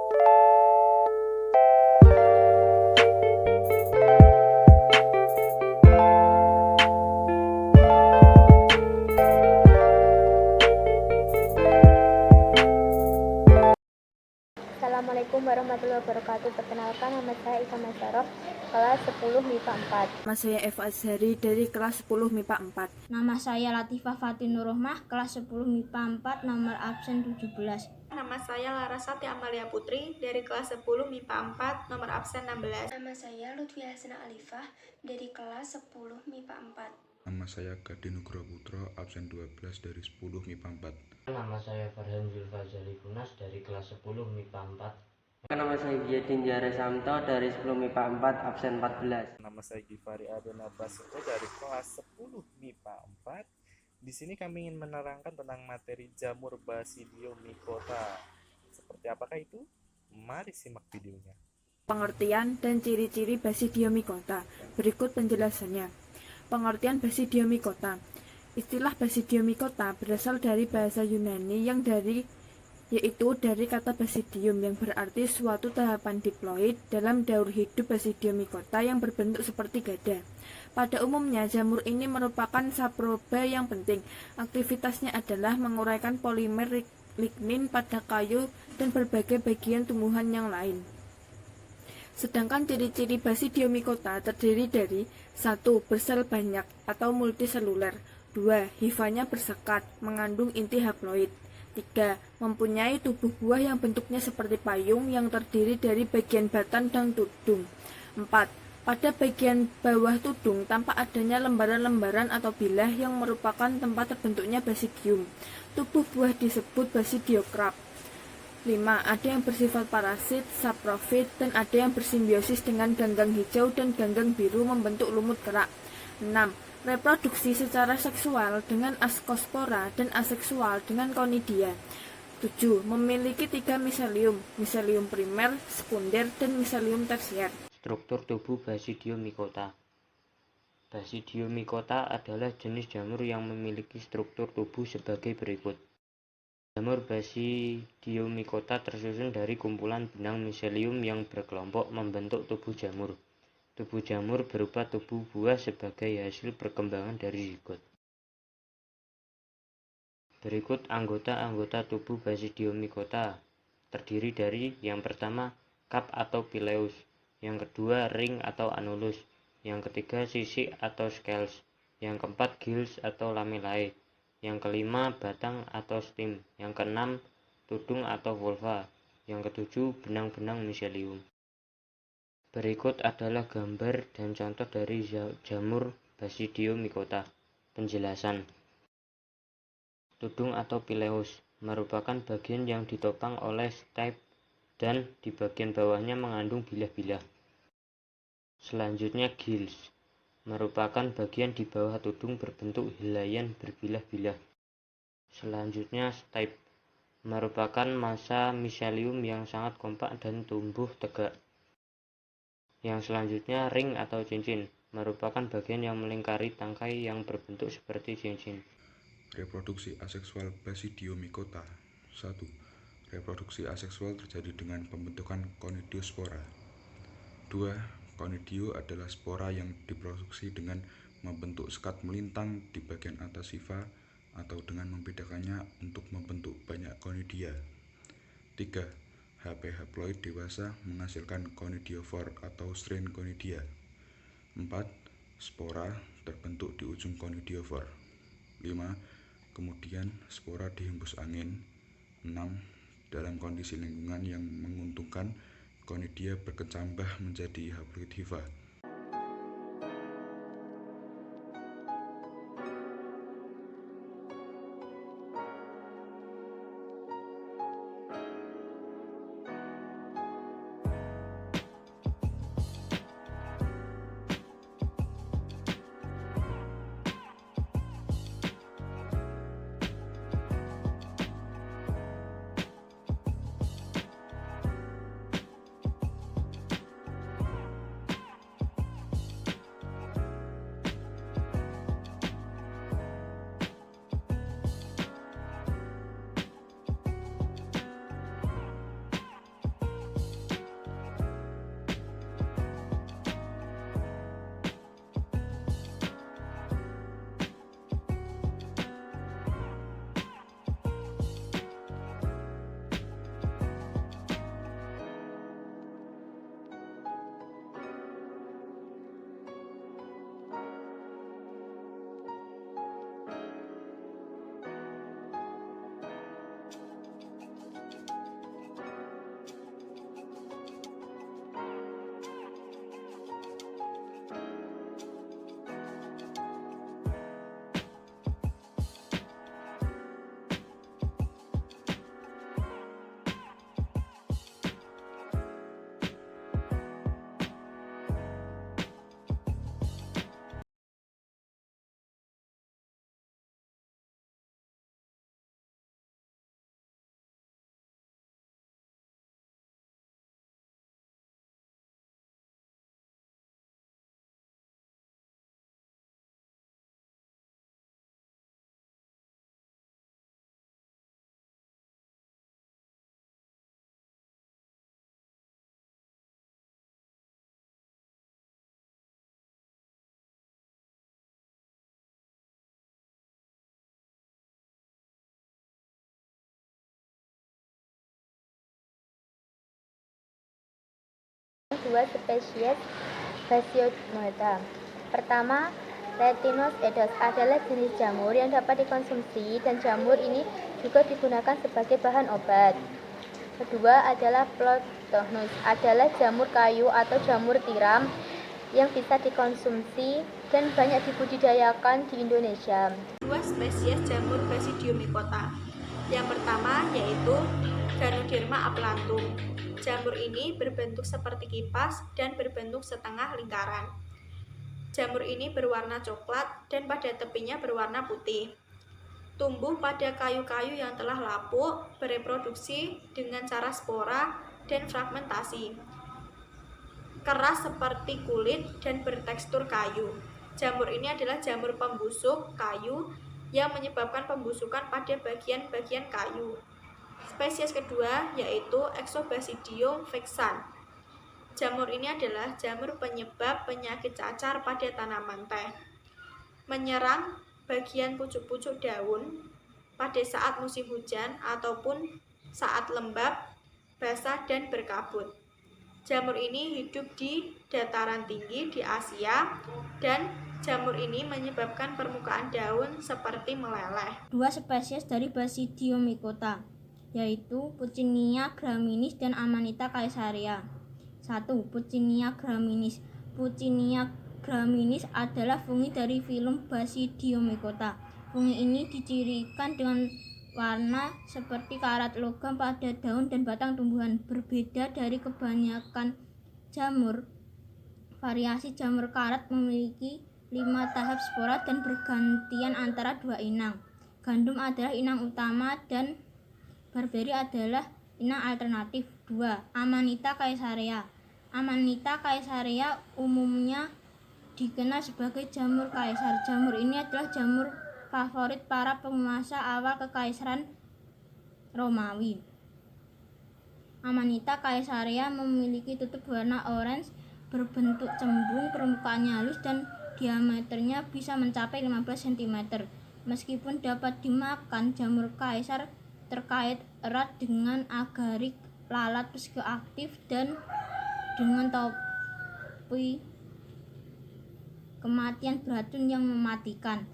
Assalamualaikum warahmatullahi wabarakatuh. Perkenalkan, nama saya Ika Masyarov, kelas 10 MIPA 4. Nama saya Eva Azhari dari kelas 10 MIPA 4. Nama saya Latifah Fatinur Rohmah, kelas 10 MIPA 4, nomor absen 17. Nama saya Larasati Amalia Putri dari kelas 10 MIPA 4, nomor absen 16. Nama saya Lutfi Hasana Alifah dari kelas 10 MIPA 4. Nama saya Gadi Nugroho Putra, absen 12 dari 10 MIPA 4. Nama saya Farhan Zulfazali Kunas dari kelas 10 MIPA 4. Nama saya Giedin Jare Samto dari 10 MIPA 4, absen 14. Nama saya Gifari Adona Basuto dari kelas 10 MIPA 4. Di sini kami ingin menerangkan tentang materi jamur Basidiomycota. Seperti apakah itu? Mari simak videonya. Pengertian dan ciri-ciri Basidiomycota. Berikut penjelasannya. Pengertian Basidiomycota. Istilah Basidiomycota berasal dari bahasa Yunani yaitu dari kata basidium yang berarti suatu tahapan diploid dalam daur hidup Basidiomycota yang berbentuk seperti gada. Pada umumnya, jamur ini merupakan saproba yang penting. Aktivitasnya adalah menguraikan polimer lignin pada kayu dan berbagai bagian tumbuhan yang lain. Sedangkan ciri-ciri Basidiomycota terdiri dari 1. Bersel banyak atau multiseluler. 2. Hifanya bersekat, mengandung inti haploid. 3. Mempunyai tubuh buah yang bentuknya seperti payung yang terdiri dari bagian batan dan tudung. 4. Pada bagian bawah tudung tampak adanya lembaran-lembaran atau bilah yang merupakan tempat terbentuknya basidium. Tubuh buah disebut basidiokrap. 5. Ada yang bersifat parasit, saprofit, dan ada yang bersimbiosis dengan ganggang hijau dan ganggang biru membentuk lumut kerak. 6. Reproduksi secara seksual dengan askospora dan aseksual dengan konidia. 7. Memiliki 3 miselium, miselium primer, sekunder, dan miselium tersier. Struktur tubuh Basidiomycota. Basidiomycota adalah jenis jamur yang memiliki struktur tubuh sebagai berikut. Jamur Basidiomycota tersusun dari kumpulan benang miselium yang berkelompok membentuk tubuh jamur. Tubuh jamur berupa tubuh buah sebagai hasil perkembangan dari zigot. Berikut anggota-anggota tubuh Basidiomycota. Terdiri dari yang pertama, kap atau pileus, yang kedua, ring atau anulus, yang ketiga, sisik atau scales, yang keempat, gills atau lamellae, yang kelima, batang atau stem, yang keenam, tudung atau vulva, yang ketujuh, benang-benang miselium. Berikut adalah gambar dan contoh dari jamur Basidiomycota. Penjelasan. Tudung atau pileus merupakan bagian yang ditopang oleh stipe dan di bagian bawahnya mengandung bilah-bilah. Selanjutnya gills merupakan bagian di bawah tudung berbentuk helaian berbilah-bilah. Selanjutnya stipe merupakan massa miselium yang sangat kompak dan tumbuh tegak. Yang selanjutnya ring atau cincin merupakan bagian yang melingkari tangkai yang berbentuk seperti cincin. Reproduksi aseksual Basidiomycota. 1. Reproduksi aseksual terjadi dengan pembentukan konidiospora. 2. Konidio adalah spora yang diproduksi dengan membentuk sekat melintang di bagian atas hifa atau dengan membedakannya untuk membentuk banyak konidia. 3. HP haploid dewasa menghasilkan konidiofor atau strain konidia. 4. Spora terbentuk di ujung konidiofor. 5. Kemudian spora dihembus angin. 6. Dalam kondisi lingkungan yang menguntungkan, konidia berkecambah menjadi haploid hifa. Dua spesies Basidiomycota. Pertama, Retinos edos adalah jenis jamur yang dapat dikonsumsi dan jamur ini juga digunakan sebagai bahan obat. Kedua adalah Plotonus, adalah jamur kayu atau jamur tiram yang bisa dikonsumsi dan banyak dibudidayakan di Indonesia. Dua spesies jamur Basidiomycota. Yang pertama yaitu Ganoderma aplantum. Jamur ini berbentuk seperti kipas dan berbentuk setengah lingkaran. Jamur ini berwarna coklat dan pada tepinya berwarna putih. Tumbuh pada kayu-kayu yang telah lapuk, bereproduksi dengan cara spora dan fragmentasi. Keras seperti kulit dan bertekstur kayu. Jamur ini adalah jamur pembusuk kayu yang menyebabkan pembusukan pada bagian-bagian kayu. Spesies kedua yaitu Exobasidium vexan. Jamur ini adalah jamur penyebab penyakit cacar pada tanaman teh. Menyerang bagian pucuk-pucuk daun pada saat musim hujan ataupun saat lembab, basah dan berkabut. Jamur ini hidup di dataran tinggi di Asia dan jamur ini menyebabkan permukaan daun seperti meleleh. Dua spesies dari Basidiomycota, yaitu Puccinia graminis dan Amanita caesaria. 1. Puccinia graminis. Puccinia graminis adalah fungi dari filum Basidiomycota. Fungi ini dicirikan dengan warna seperti karat logam pada daun dan batang tumbuhan. Berbeda dari kebanyakan jamur, variasi jamur karat memiliki 5 tahap spora dan bergantian antara 2 inang. Gandum adalah inang utama dan Barberry adalah inang alternatif. 2. Amanita caesaria. Amanita caesaria umumnya dikenal sebagai jamur kaisar. Jamur ini adalah jamur favorit para penguasa awal kekaisaran Romawi. Amanita caesaria memiliki tutup warna orange, berbentuk cembung, permukaannya halus dan diameternya bisa mencapai 15 cm. Meskipun dapat dimakan, jamur kaisar terkait erat dengan agarik lalat psikoaktif dan dengan topi kematian beracun yang mematikan.